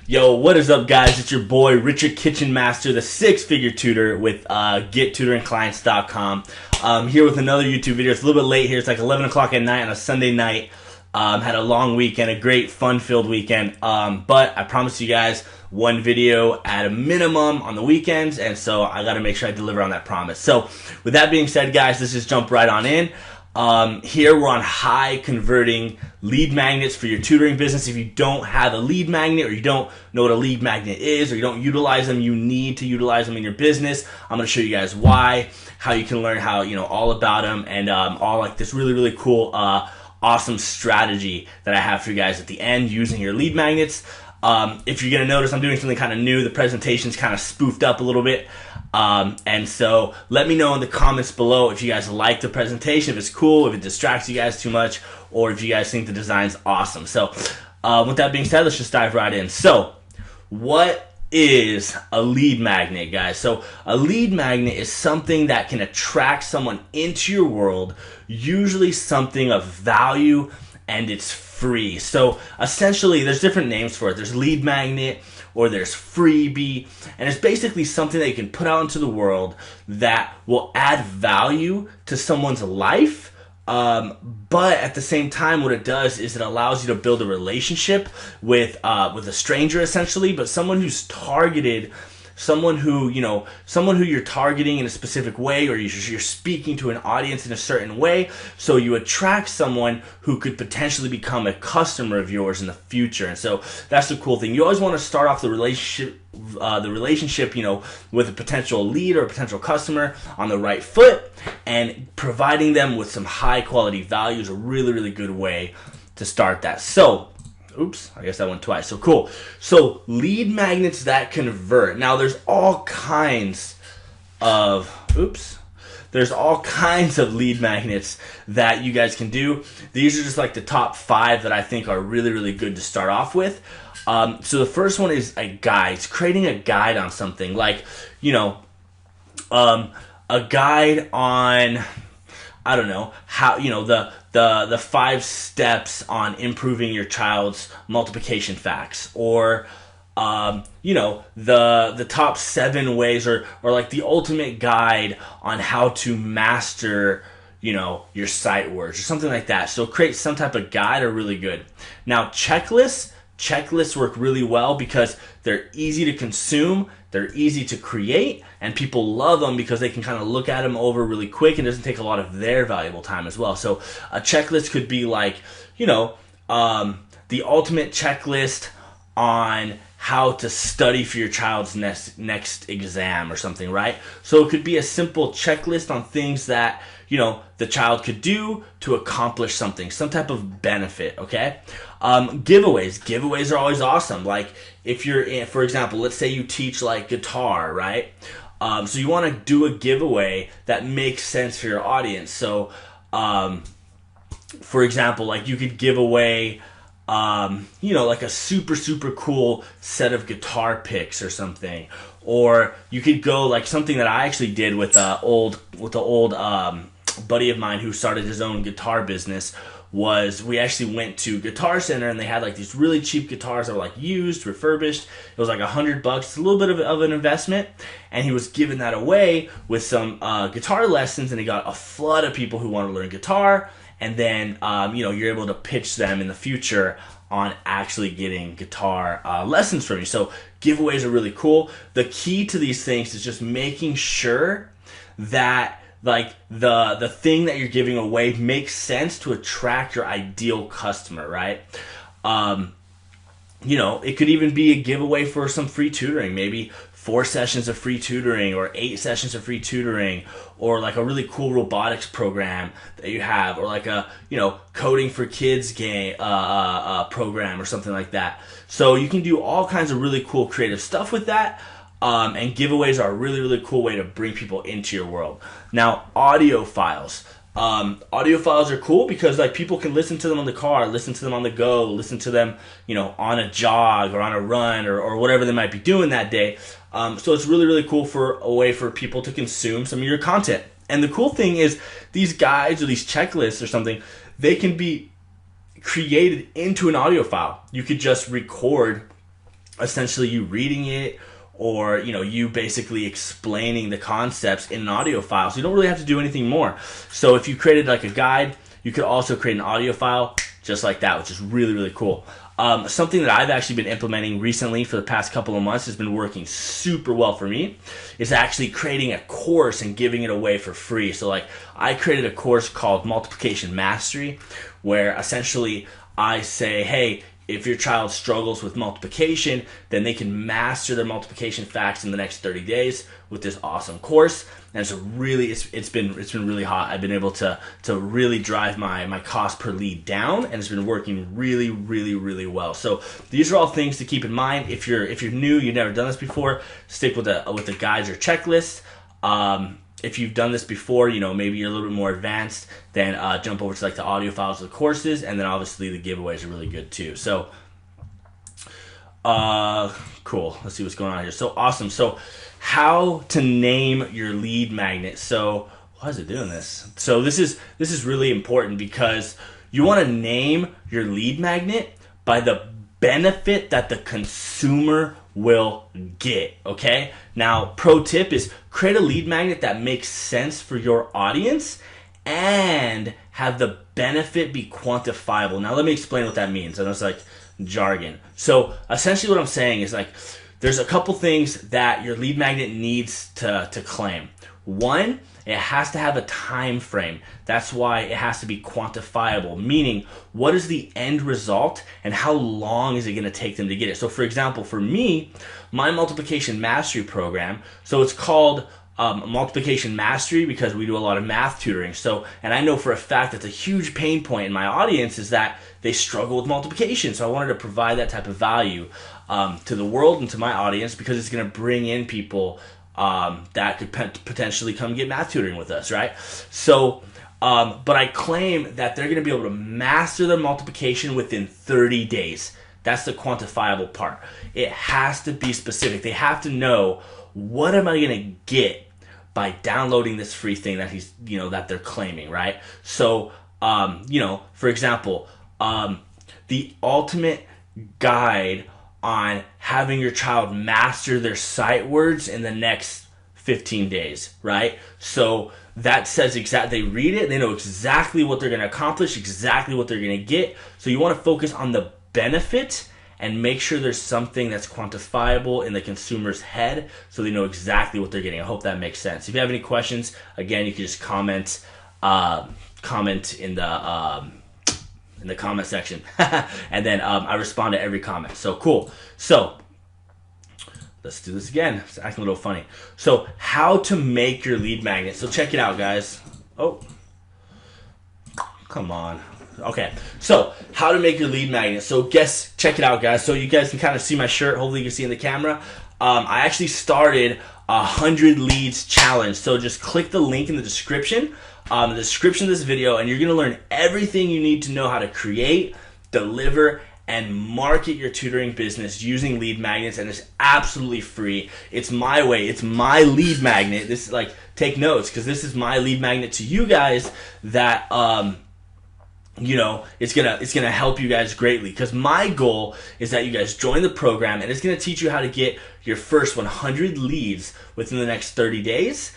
Yo, what is up, guys? It's your boy, Richard Kitchen Master, the six-figure tutor with GetTutoringClients.com. Here with another YouTube video. It's a little bit late here. It's like 11 o'clock at night on a Sunday night. Had a long weekend, a great fun-filled weekend. But I promised you guys one video at a minimum on the weekends, and so I got to make sure I deliver on that promise. So with that being said, guys, let's just jump right on in. Here we're on high converting lead magnets for your tutoring business. If you don't have a lead magnet, or you don't know what a lead magnet is, or you don't utilize them, you need to utilize them in your business. I'm going to show you guys why, how you can learn how, all about them, and all like this really cool, awesome strategy that I have for you guys at the end using your lead magnets. If you're going to notice, I'm doing something kind of new. The presentation's kind of spoofed up a little bit. And so let me know in the comments below if you guys like the presentation, if it's cool, if it distracts you guys too much, or if you guys think the design's awesome. So with that being said, let's just dive right in. So what is a lead magnet, guys? So a lead magnet is something that can attract someone into your world, usually something of value, and it's free. So essentially, there's different names for it. There's lead magnet, or there's freebie, and it's basically something that you can put out into the world that will add value to someone's life. But at the same time, what it does is it allows you to build a relationship with a stranger, essentially, but someone who's targeted, someone who you're targeting in a specific way, or you're speaking to an audience in a certain way, so you attract someone who could potentially become a customer of yours in the future. And so that's the cool thing. You always want to start off the relationship with a potential lead or a potential customer on the right foot, and providing them with some high quality value is a really good way to start that. So oops, I guess that went twice. So cool. So lead magnets that convert. Now there's all kinds of lead magnets that you guys can do. These are just like the top 5 that I think are really good to start off with. So the first one is a guide. It's creating a guide on something, like, a guide on, I don't know, how, the 5 steps on improving your child's multiplication facts, or the top 7 ways, or like the ultimate guide on how to master your sight words, or something like that. So create some type of guide are really good. Now checklists work really well because they're easy to consume, they're easy to create, and people love them because they can kind of look at them over really quick, and it doesn't take a lot of their valuable time as well. So a checklist could be like, the ultimate checklist on how to study for your child's next exam or something, right? So it could be a simple checklist on things that, the child could do to accomplish something, some type of benefit, okay? Giveaways are always awesome. Like if you're, for example, let's say you teach like guitar, right? So you want to do a giveaway that makes sense for your audience. So, for example, like you could give away, like a super cool set of guitar picks or something. Or you could go like something that I actually did with an old buddy of mine who started his own guitar business. Was we actually went to Guitar Center, and they had like these really cheap guitars that were like used, refurbished. It was like $100. It's a little bit of an investment, and he was giving that away with some guitar lessons, and he got a flood of people who want to learn guitar. And then you're able to pitch them in the future on actually getting guitar lessons from you. So giveaways are really cool. The key to these things is just making sure that like the thing that you're giving away makes sense to attract your ideal customer, right? It could even be a giveaway for some free tutoring, maybe 4 sessions of free tutoring, or 8 sessions of free tutoring, or like a really cool robotics program that you have, or like a coding for kids game program or something like that. So you can do all kinds of really cool creative stuff with that. And giveaways are a really cool way to bring people into your world. Now, audio files. Audio files are cool because like people can listen to them on the car, listen to them on the go, listen to them, on a jog or on a run or whatever they might be doing that day. So it's really cool for a way for people to consume some of your content. And the cool thing is these guides or these checklists or something, they can be created into an audio file. You could just record essentially you reading it, or you basically explaining the concepts in an audio file. So you don't really have to do anything more. So if you created like a guide, you could also create an audio file just like that, which is really, really cool. Something that I've actually been implementing recently for the past couple of months has been working super well for me, is actually creating a course and giving it away for free. So like I created a course called Multiplication Mastery, where essentially I say, hey, if your child struggles with multiplication, then they can master their multiplication facts in the next 30 days with this awesome course. And it's been really hot. I've been able to really drive my cost per lead down, and it's been working really, really, really well. So these are all things to keep in mind. If you're new, you've never done this before, stick with the guides or checklist. If you've done this before, maybe you're a little bit more advanced, then jump over to like the audio files of the courses, and then obviously the giveaways are really good too. So, cool. Let's see what's going on here. So awesome. So how to name your lead magnet. So why is it doing this? So this is really important, because you want to name your lead magnet by the benefit that the consumer will get. Okay, now pro tip is create a lead magnet that makes sense for your audience and have the benefit be quantifiable. Now let me explain what that means. I know it's like jargon. So essentially what I'm saying is, like, there's a couple things that your lead magnet needs to claim. One, it has to have a time frame. That's why it has to be quantifiable, meaning what is the end result and how long is it going to take them to get it. So for example, for me, my multiplication mastery program, so it's called multiplication mastery because we do a lot of math tutoring. So, and I know for a fact that's a huge pain point in my audience, is that they struggle with multiplication. So I wanted to provide that type of value to the world and to my audience, because it's going to bring in people that could potentially come get math tutoring with us, right? So, but I claim that they're going to be able to master their multiplication within 30 days. That's the quantifiable part. It has to be specific. They have to know, what am I going to get by downloading this free thing that that they're claiming, right? So, for example, the ultimate guide on having your child master their sight words in the next 15 days, right? So that says they read it, they know exactly what they're going to accomplish, exactly what they're going to get. So you want to focus on the benefit and make sure there's something that's quantifiable in the consumer's head, so they know exactly what they're getting. I hope that makes sense. If you have any questions, again, you can just comment in the comment section, and then I respond to every comment. So cool. So let's do this again. It's acting a little funny. So how to make your lead magnet. So check it out, guys. Oh, come on. Okay, so how to make your lead magnet. So check it out, guys. So you guys can kind of see my shirt. Hopefully you can see in the camera. I actually started a 100 leads challenge. So just click the link in the description of this video, and you're going to learn everything you need to know how to create, deliver, and market your tutoring business using lead magnets. And it's absolutely free. It's my way. It's my lead magnet. This is like, take notes, because this is my lead magnet to you guys that it's gonna help you guys greatly, because my goal is that you guys join the program, and it's gonna teach you how to get your first 100 leads within the next 30 days.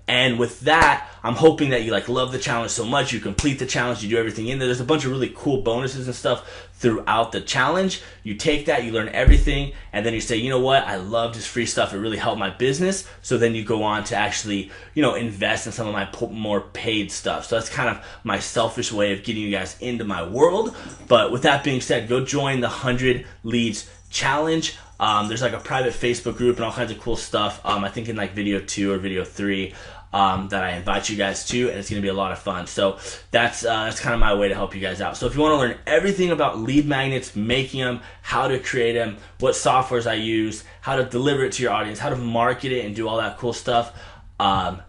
And with that, I'm hoping that you love the challenge so much, you complete the challenge, you do everything in there. There's a bunch of really cool bonuses and stuff throughout the challenge. You take that, you learn everything, and then you say, you know what, I love this free stuff, it really helped my business. So then you go on to actually, invest in some of my more paid stuff. So that's kind of my selfish way of getting you guys into my world. But with that being said, go join the 100 Leads Challenge. There's like a private Facebook group and all kinds of cool stuff. I think in video 2 or video 3. That I invite you guys to, and it's going to be a lot of fun. So that's kind of my way to help you guys out. So if you want to learn everything about lead magnets, making them, how to create them, what softwares I use, how to deliver it to your audience, how to market it, and do all that cool stuff,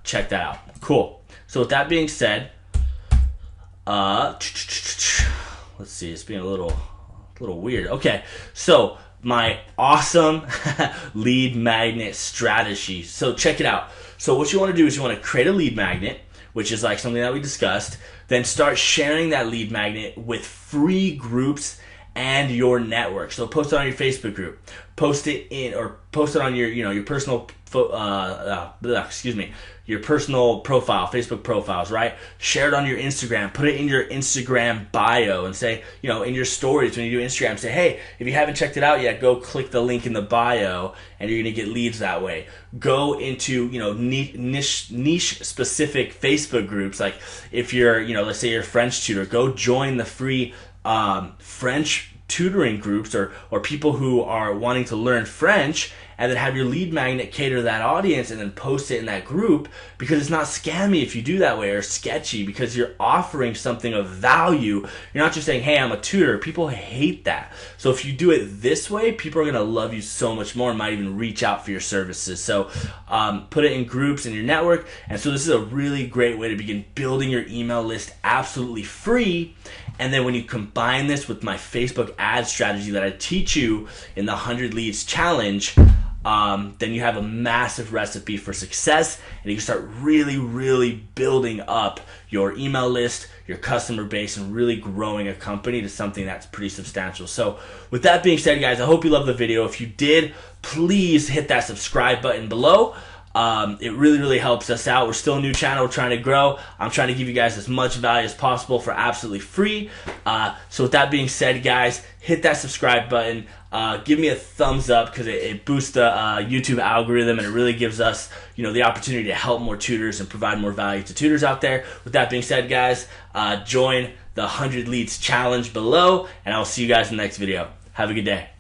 check that out. Cool. So with that being said, let's see, it's being a little weird. Okay, so my awesome lead magnet strategy. So check it out. So what you want to do is you want to create a lead magnet, which is like something that we discussed, then start sharing that lead magnet with free groups and your network. So post it on your Facebook group, post it on your your personal your personal profile, Facebook profiles, right? Share it on your Instagram, put it in your Instagram bio, and say, in your stories when you do Instagram, say, hey, if you haven't checked it out yet, go click the link in the bio and you're gonna get leads that way. Go into niche specific Facebook groups. Like if you're let's say you're a French tutor, go join the free French tutoring groups or people who are wanting to learn French, and then have your lead magnet cater to that audience and then post it in that group, because it's not scammy if you do that way, or sketchy, because you're offering something of value. You're not just saying, hey, I'm a tutor. People hate that. So if you do it this way, people are going to love you so much more and might even reach out for your services. So put it in groups in your network. And so this is a really great way to begin building your email list absolutely free. And then when you combine this with my Facebook ad strategy that I teach you in the 100 Leads Challenge, then you have a massive recipe for success, and you can start really building up your email list, your customer base, and really growing a company to something that's pretty substantial. So with that being said, guys, I hope you loved the video. If you did, please hit that subscribe button below. It really helps us out. We're still a new channel. We're trying to grow. I'm trying to give you guys as much value as possible for absolutely free. So with that being said, guys, hit that subscribe button. Give me a thumbs up, because it boosts the YouTube algorithm, and it really gives us the opportunity to help more tutors and provide more value to tutors out there. With that being said, guys, join the 100 Leads Challenge below, and I'll see you guys in the next video. Have a good day.